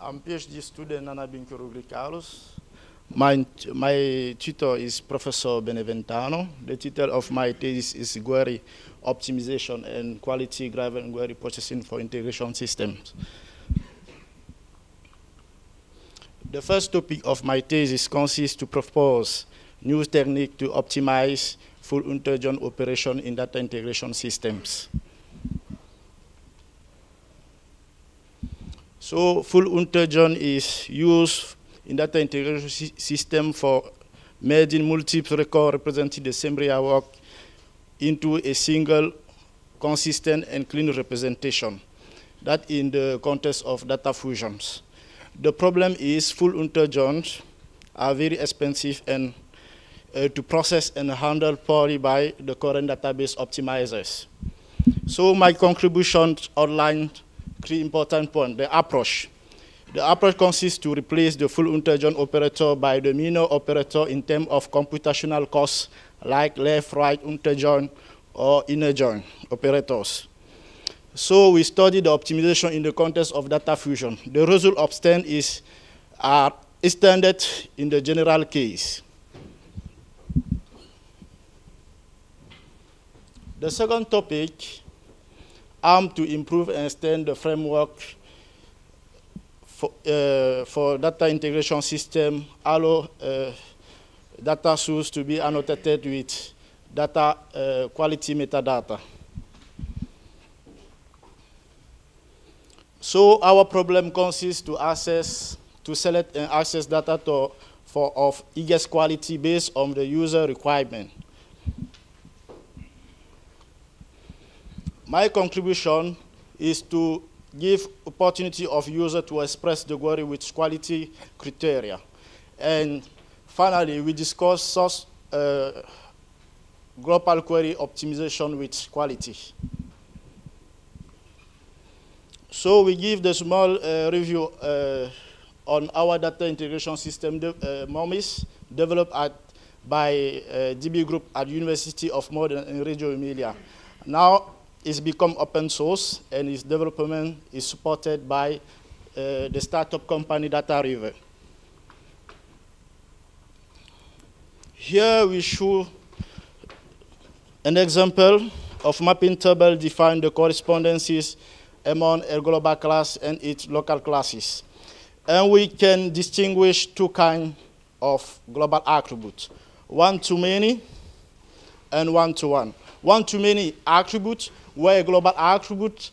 I'm PhD student Mbinkeu Carlos. My tutor is Professor Beneventano. The title of my thesis is Query Optimization and Quality-Driven Query Processing for Integration Systems. The first topic of my thesis consists to propose new technique to optimize full integer operation in data integration systems. So full integer is used in data integration system for merging multiple records representing the same real work into a single, consistent, and clean representation. That in the context of data fusions. The problem is full integers are very expensive and to process and handle poorly by the current database optimizers. So my contribution outlined three important points. The approach. The approach consists to replace the full integer operator by the minor operator in terms of computational costs like left, right integer, or inner join operators. So we study the optimization in the context of data fusion. The result obtained is extended in the general case. The second topic, to improve and extend the framework for data integration system, allow data source to be annotated with data quality metadata. So our problem consists to select and access data of highest quality based on the user requirement. My contribution is to give opportunity of user to express the query with quality criteria. And finally, we discuss source global query optimization with quality. So we give the small review on our data integration system, MOMIS, developed by DB Group at University of Modena in Reggio Emilia. Now it's become open source and its development is supported by the startup company Data River. Here we show an example of mapping table define the correspondences among a global class and its local classes. And we can distinguish two kinds of global attributes, one-to-many and one-to-one. One-to-many attributes where a global attribute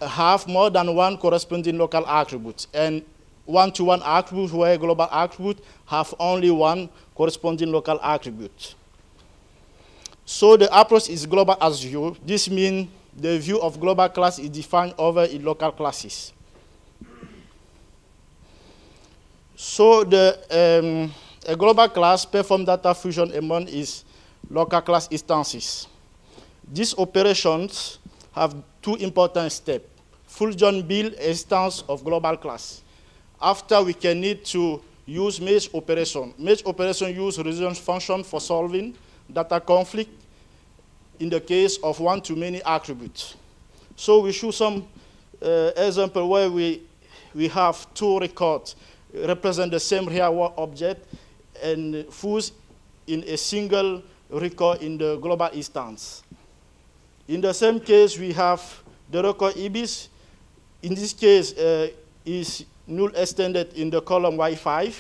have more than one corresponding local attribute, and one-to-one attribute where a global attribute have only one corresponding local attribute. So the approach is global as view. This means the view of global class is defined over its local classes. So a global class performs data fusion among its local class instances. These operations have two important steps. Full join build a instance of global class. After we can need to use merge operation. Merge operation use resilience function for solving data conflict in the case of one-to-many attributes. So we show some example where we have two records represent the same real world object and fuse in a single record in the global instance. In the same case, we have the record IBIS. In this case, is null extended in the column Y5,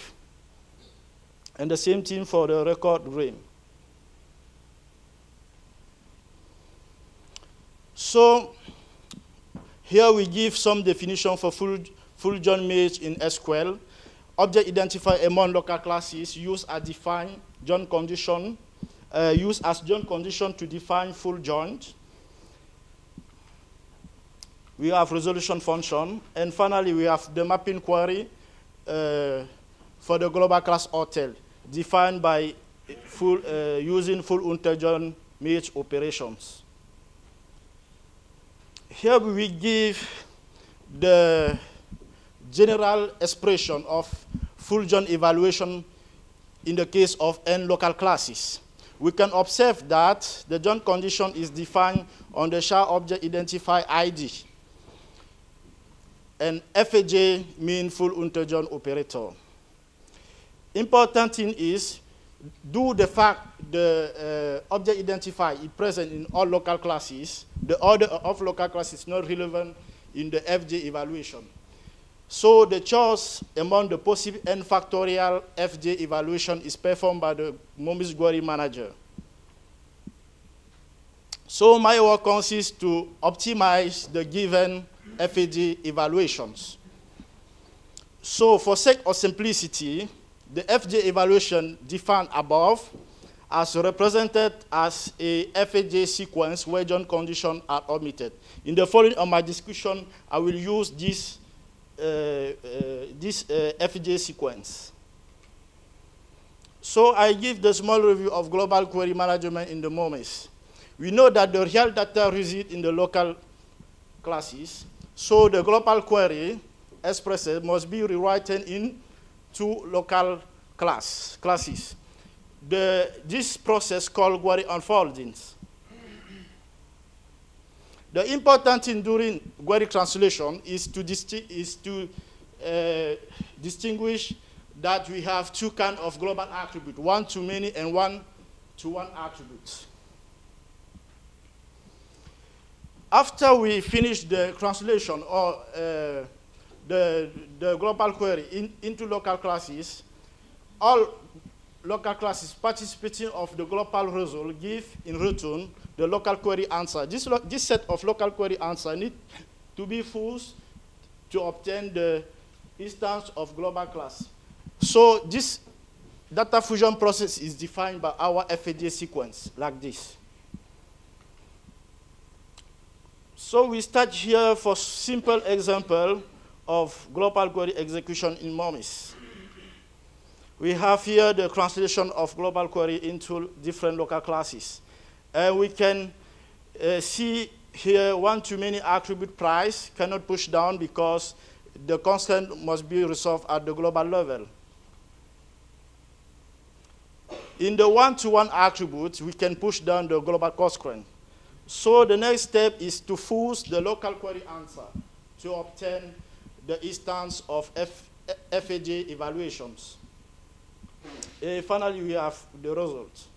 and the same thing for the record RAIN. So here we give some definition for full join merge in SQL. Object identifier among local classes used as defined join condition, used as join condition to define full joint. We have resolution function, and finally we have the mapping query for the global class hotel, defined by using full integer merge operations. Here we give the general expression of full join evaluation in the case of n local classes. We can observe that the join condition is defined on the SHA object identifier ID. and FAJ mean full unterjoin operator. Important thing is, do the fact the object identifier is present in all local classes, the order of local classes is not relevant in the FJ evaluation. So the choice among the possible n factorial FJ evaluation is performed by the MOMIS query manager. So my work consists to optimize the given FAJ evaluations. So for sake of simplicity, the FJ evaluation defined above as represented as a FAJ sequence where joint conditions are omitted. In the following of my discussion, I will use this FJ sequence. So I give the small review of global query management in the MOMIS. We know that the real data reside in the local classes, so the global query expressed must be rewritten in two local classes. This process called query unfolding. The important thing during query translation is to distinguish that we have two kinds of global attributes, one-to-many and one-to-one attributes. After we finish the translation or the global query into local classes, all local classes participating of the global result give in return the local query answer. This set of local query answer need to be fused to obtain the instance of global class. So this data fusion process is defined by our FAJ sequence like this. So we start here for simple example of global query execution in MOMIS. We have here the translation of global query into different local classes. We can see here one-to-many attribute price cannot push down because the constraint must be resolved at the global level. In the one-to-one attribute, we can push down the global constraint. So the next step is to fuse the local query answer to obtain the instance of FAJ evaluations. Finally, we have the results.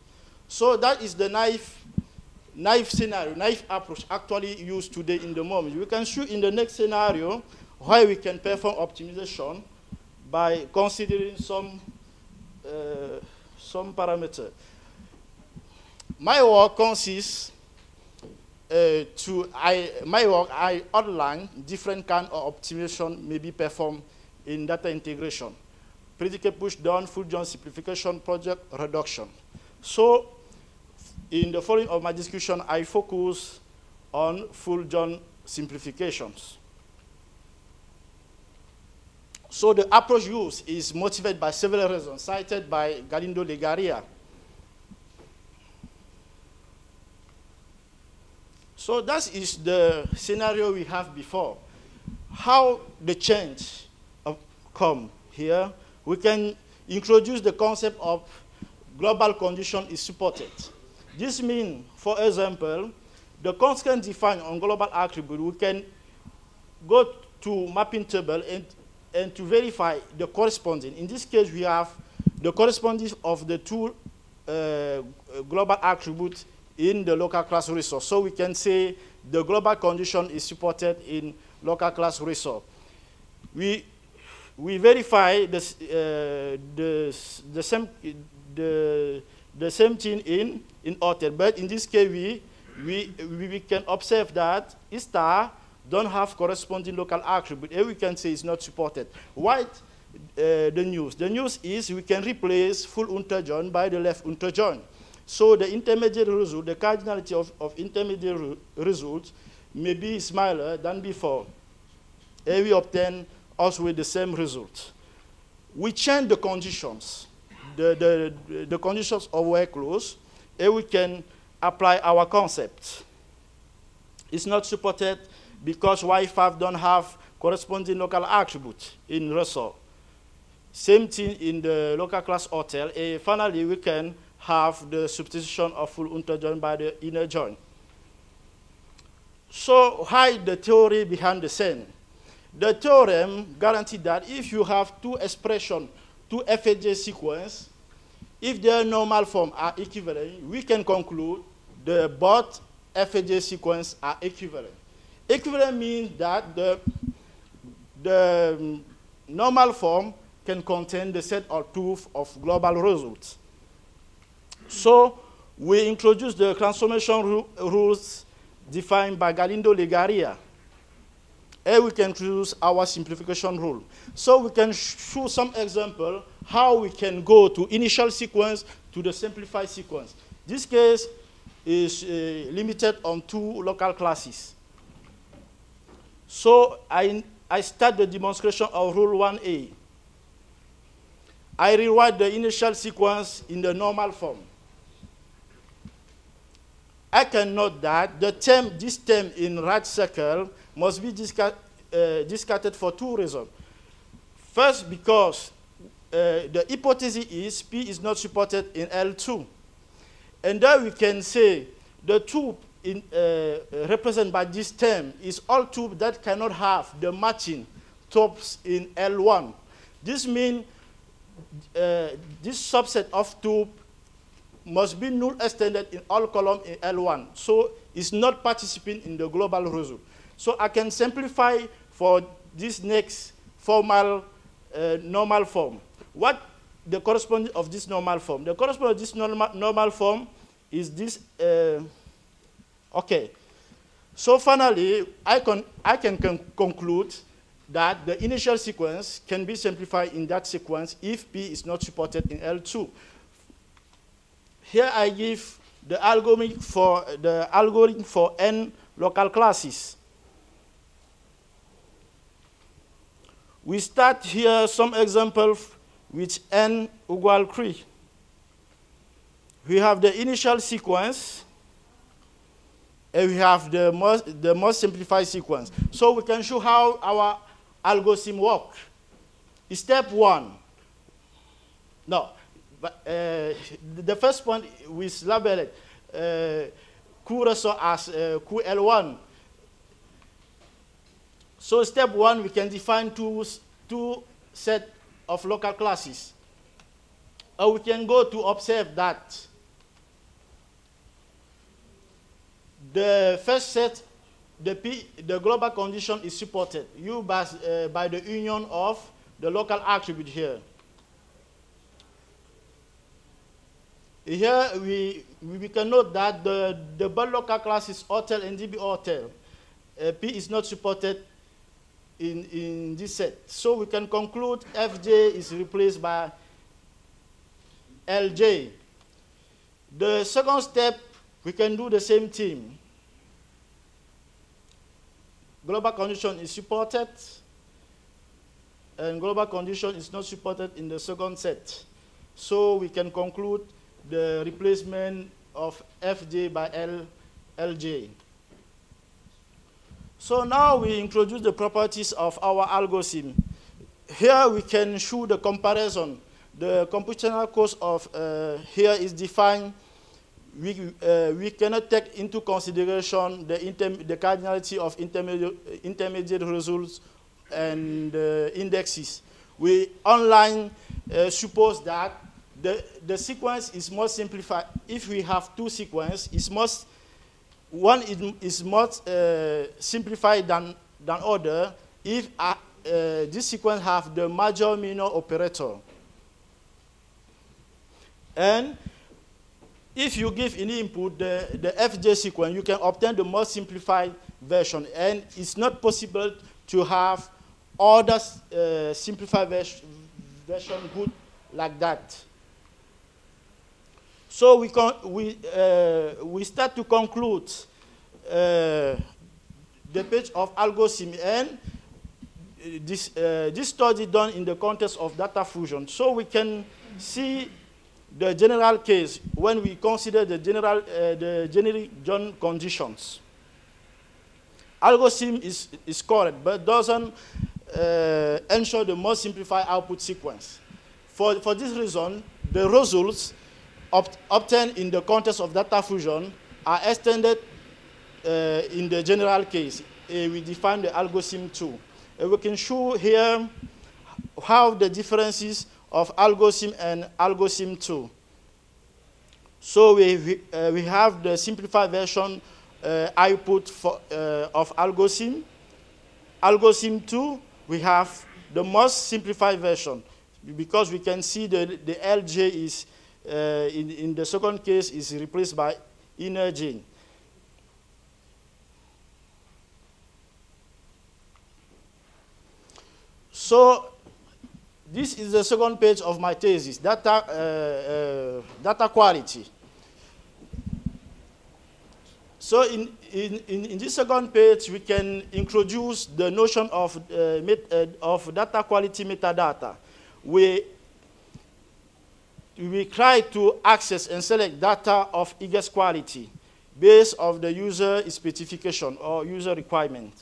So that is the naive scenario, naive approach actually used today in the MOMIS. We can show in the next scenario why we can perform optimization by considering some parameter. My work consists I outline different kinds of optimization may be performed in data integration. Predicate push down, full join simplification, project reduction. So in the following of my discussion, I focus on full join simplifications. So the approach used is motivated by several reasons cited by Galindo Legaria. So that is the scenario we have before. How the change come here, we can introduce the concept of global condition is supported. This means, for example, the constraint defined on global attribute, we can go to mapping table and to verify the corresponding. In this case, we have the corresponding of the two global attributes in the local class resource. So we can say the global condition is supported in local class resource. We verify the same thing in hotel, but in this case we can observe that star don't have corresponding local attribute, and we can say it's not supported. Why the news? The news is we can replace full unterjoin by the left unterjoin. So the intermediate result, the cardinality of intermediate results may be smaller than before. And we obtain also with the same result. We change the conditions, the conditions of work close, and we can apply our concept. It's not supported because Y5 don't have corresponding local attribute in result. Same thing in the local class hotel. And finally, we can have the substitution of full unterjoin by the inner join. So, why the theory behind the scene? The theorem guarantees that if you have two expressions, two FAJ sequences, if their normal form are equivalent, we can conclude the both FAJ sequences are equivalent. Equivalent means that the normal form can contain the set or truth of global results. So we introduce the transformation rules defined by Galindo-Legaria. And we can introduce our simplification rule. So we can show some example how we can go to initial sequence to the simplified sequence. This case is limited on two local classes. So I start the demonstration of rule 1A. I rewrite the initial sequence in the normal form. I can note that this term in right circle must be discarded for two reasons. First, because the hypothesis is P is not supported in L2. And then we can say the tube represented by this term is all tubes that cannot have the matching tubes in L1. This means this subset of tube must be null extended in all columns in L1. So it's not participating in the global result. So I can simplify for this next formal normal form. What the corresponding of this normal form? The corresponding of this normal form is this. Okay. So finally, I can conclude that the initial sequence can be simplified in that sequence if P is not supported in L2. Here I give the algorithm for n local classes. We start here some examples with n equal 3. We have the initial sequence, and we have the most simplified sequence. So we can show how our ALGOSIM works. Step 1. No. But, the first point was labeled Q as QL1. So step 1, we can define two sets of local classes. Or we can go to observe that the first set, the global condition is supported by the union of the local attribute here. Here we can note that the both local classes hotel and DB hotel, P is not supported in this set. So we can conclude Fj is replaced by Lj. The second step, we can do the same thing. Global condition is supported, and global condition is not supported in the second set. So we can conclude the replacement of Fj by Lj. So now we introduce the properties of our ALGOSIM. Here we can show the comparison. The computational cost of here is defined. We cannot take into consideration the cardinality of intermediate results and indexes. We online suppose that the sequence is more simplified. If we have two sequences, one is more simplified than other if this sequence have the major minor operator. And if you give any input, the Fj sequence, you can obtain the most simplified version. And it's not possible to have other simplified version good like that. So we start to conclude the page of ALGOSIM, and this study done in the context of data fusion. So we can see the general case when we consider the generic John conditions. ALGOSIM is correct, but doesn't ensure the most simplified output sequence. For this reason, the results obtained in the context of data fusion are extended in the general case. We define the ALGOSIM 2. we can show here how the differences of ALGOSIM and ALGOSIM 2. So we have the simplified version output of ALGOSIM. ALGOSIM 2, we have the most simplified version, because we can see the LJ is, in the second case, is replaced by inner J. So this is the second page of my thesis, data quality. So in this second page, we can introduce the notion of data quality metadata. We try to access and select data of highest quality based on the user specification or user requirement.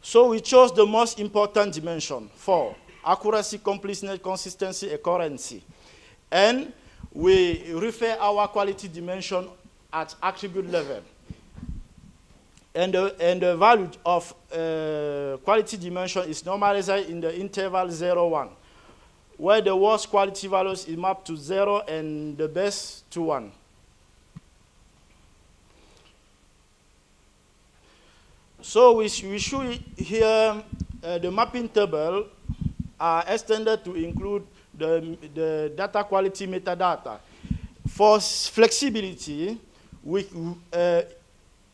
So we chose the most important dimension for accuracy, completeness, consistency, and coherency. And we refer our quality dimension at attribute level. And the value of quality dimension is normalized in the interval 0, 1, where the worst quality values is mapped to 0 and the best to 1. So we show here the mapping table are extended to include the data quality metadata. For flexibility,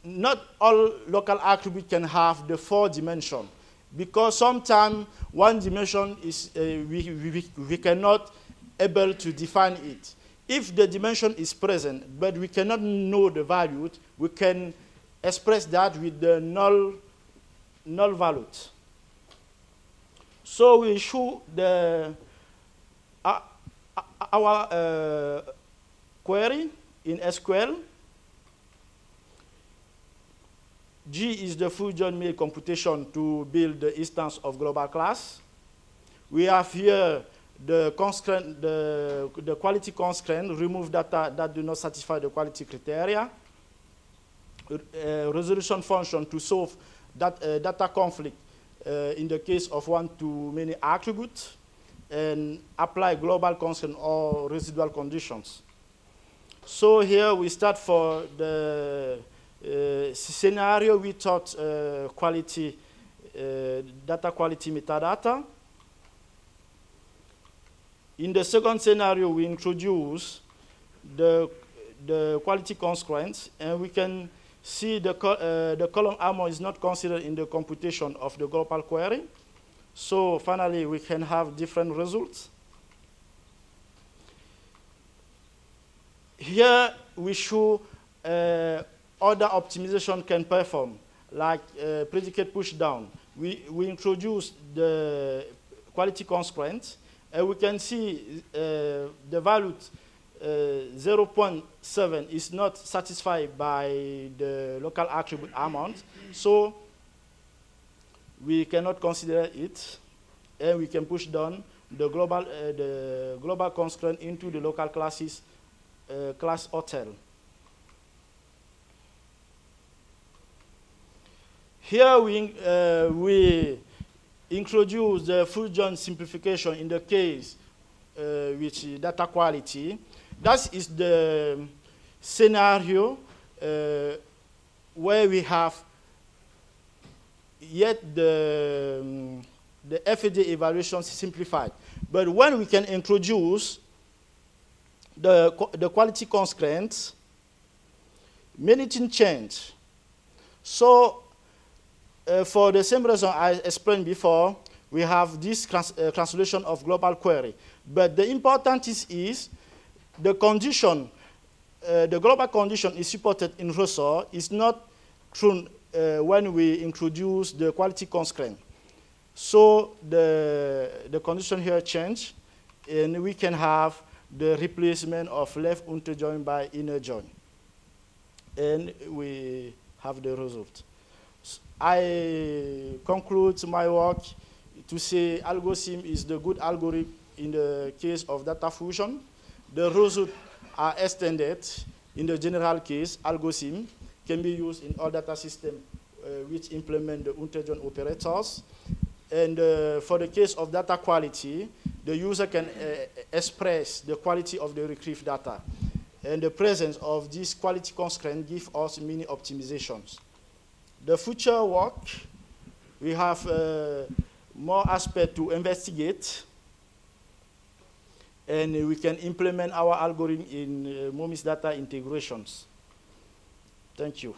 not all local attributes can have the 4 dimension, because sometimes one dimension is we cannot able to define it. If the dimension is present, but we cannot know the value, we can express that with the null value. So we show our query in SQL. G is the full join mail computation to build the instance of global class. We have here the constraint, the quality constraint, remove data that do not satisfy the quality criteria. Resolution function to solve that data conflict in the case of one-to-many attributes, and apply global constraint or residual conditions. So here we start for the scenario we thought quality, data quality metadata. In the second scenario, we introduce the quality constraints, and we can see the column armor is not considered in the computation of the global query. So finally, we can have different results. Here we show other optimization can perform, like predicate push down. We introduce the quality constraints, and we can see the value 0.7 is not satisfied by the local attribute amount, so we cannot consider it, and we can push down the global constraint into the local classes, class hotel. Here we introduce the full join simplification in the case which is data quality. That is the scenario where we have yet the FAD evaluation simplified. But when we can introduce the quality constraints, many things change. So for the same reason I explained before, we have this translation of global query. But the important is the condition, the global condition is supported in Ressort is not true when we introduce the quality constraint. So the condition here change, and we can have the replacement of left unterjoin by inner join. And we have the result. I conclude my work to say ALGOSIM is the good algorithm in the case of data fusion. The results are extended in the general case. ALGOSIM can be used in all data systems which implement the Introduction operators. And for the case of data quality, the user can express the quality of the retrieved data. And the presence of this quality constraint gives us many optimizations. The future work, we have more aspects to investigate, and we can implement our algorithm in MOMIS data integrations. Thank you.